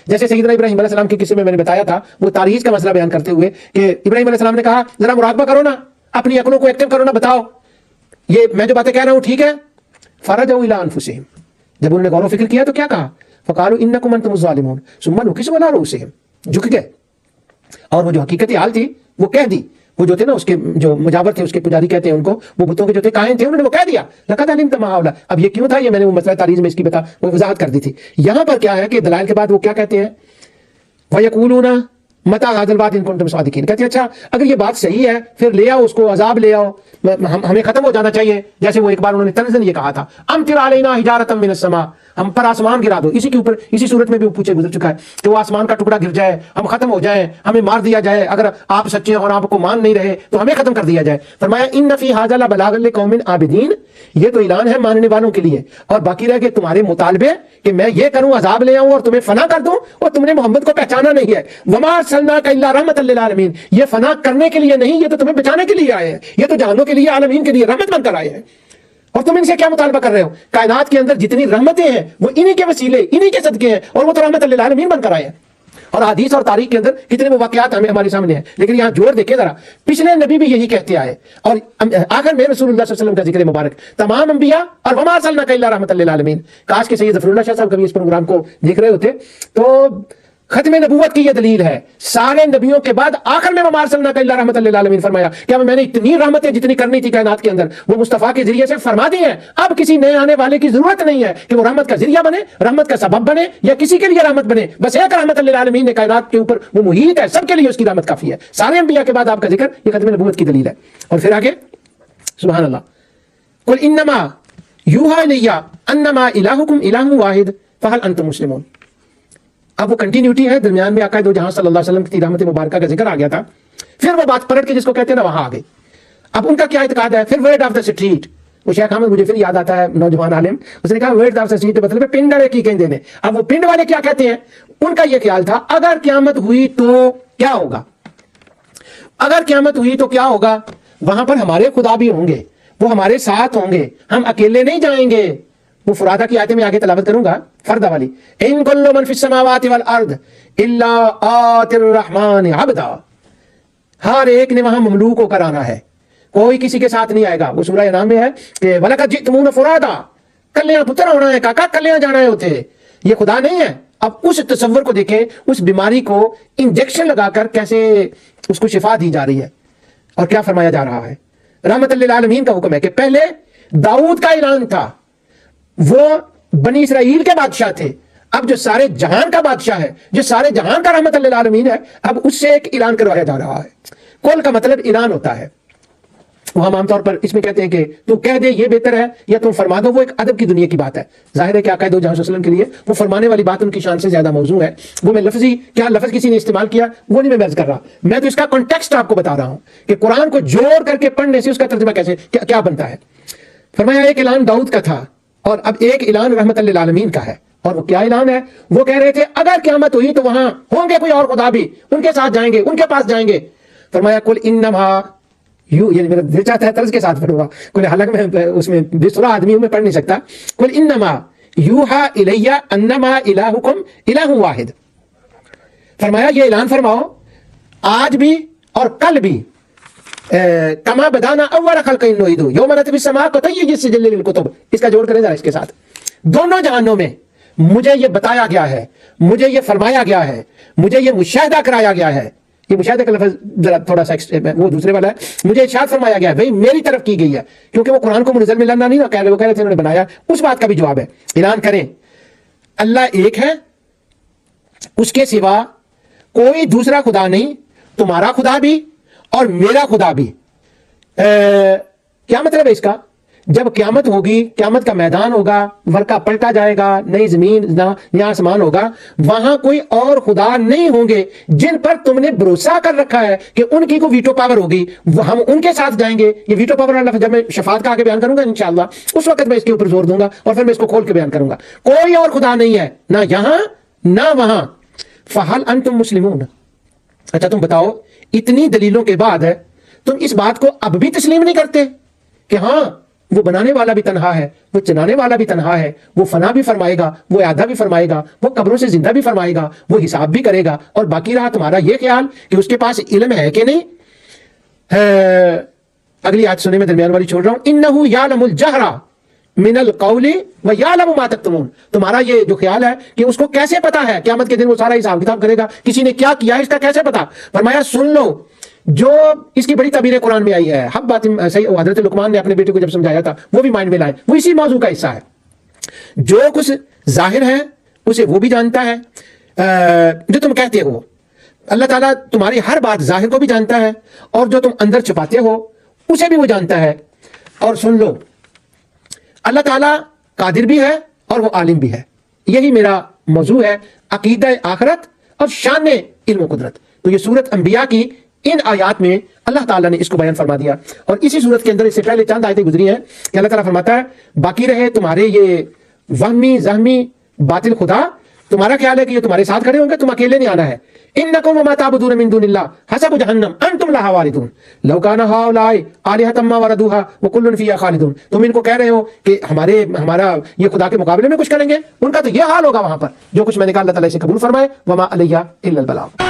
جیسے سیدنا ابراہیم علیہ السلام کے قصے میں نے بتایا تھا، وہ تاریخ کا مسئلہ بیان کرتے ہوئے کہ ابراہیم علیہ السلام نے کہا ذرا مراقبہ کرو نا، اپنی عقلوں کو ایکٹیو کرو نا، بتاؤ یہ میں جو باتیں کہہ رہا ہوں ٹھیک ہے؟ فرجعوا الی انفسہم، جب انہوں نے غور و فکر کیا تو کیا کہا؟ فقالوا انکم انتم الظالمون ثم نکسوا علی رؤوسہم، جھک گئے اور وہ جو حقیقت حال تھی وہ کہہ دی. وہ جو تھے نا اس کے جو مجاور تھے، اس کے پجاری کہتے ہیں ان کو، وہ بتوں کے جو تھے کائن تھے، انہوں نے وہ کہہ دیا لقد علمت ما هؤلاء. اب یہ کیوں تھا؟ یہ میں نے وہ مسئلہ تاریخ میں اس کی وہ وضاحت کر دی تھی. یہاں پر کیا ہے کہ دلائل کے بعد وہ کیا کہتے ہیں؟ وَيَقُولُونَ مَتَىٰ هَٰذَا الْوَعْدُ إِن كُنتُمْ صَادِقِينَ. کہتے ہیں اچھا اگر یہ بات صحیح ہے پھر لے آؤ اس کو، عذاب لے آؤ، ہمیں ختم ہو جانا چاہیے. جیسے وہ ایک بار انہوں نے تنزن یہ کہا تھا امطر علینا حجارۃ من السماء، ہم پر آسمان گرا دو. اسی کے اوپر اسی صورت میں بھی وہ پوچھے گزر چکا ہے کہ وہ آسمان کا ٹکڑا گر جائے، ہم ختم ہو جائیں، ہمیں مار دیا جائے، اگر آپ سچے اور آپ کو مان نہیں رہے تو ہمیں ختم کر دیا جائے. فرمایا ان فی ھذا لبلاغا لقوم عابدین، یہ تو اعلان ہے ماننے والوں کے لیے، اور باقی رہ گئے تمہارے مطالبے کہ میں یہ کروں عذاب لے آؤں اور تمہیں فنا کر دوں، اور تم نے محمد کو پہچانا نہیں ہے. وما ارسلناک الا رحمۃ للعالمین، یہ فنا کرنے کے لیے نہیں، یہ تو تمہیں بچانے کے لیے آئے ہیں، یہ تو جہانوں کے لیے، عالمین کے لیے رحمت بن کر آئے ہیں. اور تم ان سے کیا مطالبہ کر رہے ہو؟ کائنات کے اندر جتنی رحمتیں ہیں وہ انہی کے وسیلے، انہی کے صدقے ہیں، اور وہ تو رحمت للعالمین بن کر آئے ہیں. اور حدیث اور تاریخ کے اندر کتنے واقعات ہمارے سامنے ہیں. لیکن یہاں جوڑ دیکھیں ذرا، پچھلے نبی بھی یہی کہتے آئے، اور آخر میں رسول اللہ صلی اللہ علیہ وسلم کا ذکر مبارک، تمام انبیاء اور وما ارسلناک الا رحمۃ للعالمین. کاش کہ سید ظفر اللہ شاہ صاحب کبھی اس پروگرام کو دیکھ رہے ہوتے. تو ختم نبوت کی یہ دلیل ہے، سارے نبیوں کے بعد آخر میں وما ارسلناک الا رحمۃ للعالمین فرمایا کہ اب میں نے اتنی رحمتیں جتنی کرنی تھی کائنات کے اندر وہ مصطفیٰ کے ذریعے سے فرما دی ہیں. اب کسی نئے آنے والے کی ضرورت نہیں ہے کہ وہ رحمت کا ذریعہ بنے، رحمت کا سبب بنے، یا کسی کے لیے رحمت بنے. بس ایک رحمت للعالمین نے کائنات کے اوپر وہ محیط ہے، سب کے لیے اس کی رحمت کافی ہے. سارے انبیاء کے بعد آپ کا ذکر، یہ ختم نبوت کی دلیل ہے. اور پھر آگے سبحان اللہ، قل انما یوحی الی انما الہکم الہ واحد فہل انتم مسلمون. اب وہ کنٹینیوٹی ہے، درمیان میں آقا دو جہاں صلی اللہ علیہ وسلم کی رحمت مبارکہ کا ذکر آ گیا تھا، پھر وہ بات پلٹ کے جس کو کہتے ہیں نا وہاں آ گئی. اب ان کا کیا اعتقاد ہے؟ پھر ورڈ آف دا اسٹریٹ. وہ شیخ احمد مجھے پھر یاد آتا ہے، نوجوان عالم، اس نے کہا ورڈ آف دا اسٹریٹ مطلب پنڈ والے کی کہیں دینے. اب وہ پنڈ والے کیا کہتے ہیں؟ ان کا یہ خیال تھا اگر قیامت ہوئی تو کیا ہوگا، اگر قیامت ہوئی تو کیا ہوگا، وہاں پر ہمارے خدا بھی ہوں گے، وہ ہمارے ساتھ ہوں گے، ہم اکیلے نہیں جائیں گے. وہ فرادہ کی آیتیں میں آگے تلاوت کروں گا، فردہ والی، ان کل من فی السماوات والارض الا آتی الرحمن عبدا. ہر ایک نے وہاں مملوک ہو کر آنا ہے، کوئی کسی کے ساتھ نہیں آئے گا. وہ سورہ انعام میں ہے کہ وَلَقَدْ جِئْتُمُونَ فُرَادًا، کلیاں پتر ہونا ہے، کاکا کلیاں جانا ہے ہوتے، یہ خدا نہیں ہے. اب اس تصور کو دیکھیں، اس بیماری کو انجیکشن لگا کر کیسے اس کو شفا دی جا رہی ہے، اور کیا فرمایا جا رہا ہے. رحمت للعالمین کا حکم ہے کہ پہلے داؤد کا اعلان تھا، وہ بنی اسرائیل کے بادشاہ تھے، اب جو سارے جہان کا بادشاہ ہے، جو سارے جہان کا رحمت للعالمین ہے، اب اس سے ایک اعلان کروایا جا رہا ہے. کل کا مطلب اعلان ہوتا ہے. وہ ہم عام طور پر اس میں کہتے ہیں کہ تو کہہ دے یہ بہتر ہے یا تم فرما دو، وہ ایک ادب کی دنیا کی بات ہے. ظاہر ہے کہ آقا دو جہاں صلی اللہ علیہ وسلم کے لیے وہ فرمانے والی بات ان کی شان سے زیادہ موزوں ہے. وہ میں لفظی کیا لفظ کسی نے استعمال کیا وہ نہیں میں محض کر رہا، میں تو اس کا کانٹیکسٹ آپ کو بتا رہا ہوں کہ قرآن کو جوڑ کر کے پڑھنے سے اس کا ترجمہ کیسے کیا بنتا ہے. فرمایا ایک اعلان داؤد کا تھا اور اب ایک اعلان رحمت للعالمین کا ہے. اور وہ کیا اعلان ہے؟ وہ کہہ رہے تھے اگر قیامت ہوئی تو وہاں ہوں گے کوئی اور خدا بھی، ان کے ساتھ جائیں گے، ان کے پاس جائیں گے. فرمایا کل انما یوں، یعنی میرا دل چاہتا ہے طرز کے ساتھ پڑھوں گا، کل حالانکہ میں اس میں بسرا آدمی ہوں، میں پڑھ نہیں سکتا. کل انما یوحی الی انما الہکم الہ واحد. فرمایا یہ اعلان فرماؤ آج بھی اور کل بھی، کما بدانا اول خلق نعیدہ یوم نطوی السماء کطی السجل للکتب. اس کا جوڑ کریں ذرا اس کے ساتھ. دونوں جہانوں میں مجھے یہ بتایا گیا ہے، مجھے یہ فرمایا گیا ہے، مجھے یہ مشاہدہ کرایا گیا ہے. یہ مشاہدہ کا لفظ ذرا تھوڑا سا وہ دوسرے والا ہے. مجھے ارشاد فرمایا گیا ہے، بھائی میری طرف کی گئی ہے، کیونکہ وہ قرآن کو منزل میں لانا نہیں نا، وہ کہہ رہے تھے انہوں نے بنایا. اس بات کا بھی جواب ہے. اعلان کریں اللہ ایک ہے، اس کے سوا کوئی دوسرا خدا نہیں، تمہارا خدا بھی اور میرا خدا بھی. کیا مطلب ہے اس کا؟ جب قیامت ہوگی، قیامت کا میدان ہوگا، ورقہ پلٹا جائے گا، نئی زمین نیا آسمان ہوگا، وہاں کوئی اور خدا نہیں ہوں گے جن پر تم نے بھروسہ کر رکھا ہے کہ ان کی کوئی ویٹو پاور ہوگی، ہم ان کے ساتھ جائیں گے. یہ ویٹو پاور والا لفظ جب میں شفاعت کا آگے بیان کروں گا انشاءاللہ اس وقت میں اس کے اوپر زور دوں گا اور پھر میں اس کو کھول کے بیان کروں گا. کوئی اور خدا نہیں ہے، نہ یہاں نہ وہاں. فہل انتم مسلمون. اچھا تم بتاؤ، اتنی دلیلوں کے بعد تم اس بات کو اب بھی تسلیم نہیں کرتے کہ ہاں وہ بنانے والا بھی تنہا ہے، وہ چلانے والا بھی تنہا ہے، وہ فنا بھی فرمائے گا، وہ اعادہ بھی فرمائے گا، وہ قبروں سے زندہ بھی فرمائے گا، وہ حساب بھی کرے گا۔ اور باقی رہا تمہارا یہ خیال کہ اس کے پاس علم ہے کہ نہیں، اگلی آیت سنے میں درمیان والی چھوڑ رہا ہوں، انہ یعلم الجہر من القول ویعلم ما تکتمون۔ تمہارا یہ جو خیال ہے کہ اس کو کیسے پتا ہے، قیامت کے دن وہ سارا حساب کتاب کرے گا، کسی نے کیا کیا اس کا کیسے پتا؟ فرمایا سن لو، جو اس کی بڑی تعبیر قرآن میں آئی ہے، حب بات صحیح، حضرت لقمان نے اپنے بیٹے کو جب سمجھایا تھا وہ بھی مائنڈ میں لائے، وہ اسی موضوع کا حصہ ہے۔ جو کچھ ظاہر ہے اسے وہ بھی جانتا ہے، جو تم کہتے ہو، اللہ تعالیٰ تمہاری ہر بات ظاہر کو بھی جانتا ہے، اور جو تم اندر چھپاتے ہو اسے بھی وہ جانتا ہے۔ اور سن لو، اللہ تعالیٰ قادر بھی ہے اور وہ عالم بھی ہے۔ یہی میرا موضوع ہے، عقیدہ آخرت اور شان علم و قدرت۔ تو یہ سورت انبیاء کی ان آیات میں اللہ تعالیٰ نے اس کو بیان فرما دیا، اور اسی سورت کے اندر اس سے پہلے چند آیتیں گزری ہیں کہ اللہ تعالیٰ فرماتا ہے باقی رہے تمہارے یہ وہمی ذہمی باطل خدا، تمہارا خیال ہے کہ یہ تمہارے ساتھ کھڑے ہوں گے، تم اکیلے نہیں آنا ہے۔ انکم وما تعبدون من دون اللہ حسب جہنم انتم لہا واردون لو کان ہؤلاء آلہۃ ما وردوها وکل فیہا خالدون۔ تم ان کو کہہ رہے ہو کہ ہمارا یہ خدا کے مقابلے میں کچھ کریں گے، ان کا تو یہ حال ہوگا وہاں پر۔ جو کچھ میں نے کہا اللہ تعالیٰ اسے قبول فرمائے، وما علیہ الا البلاغ۔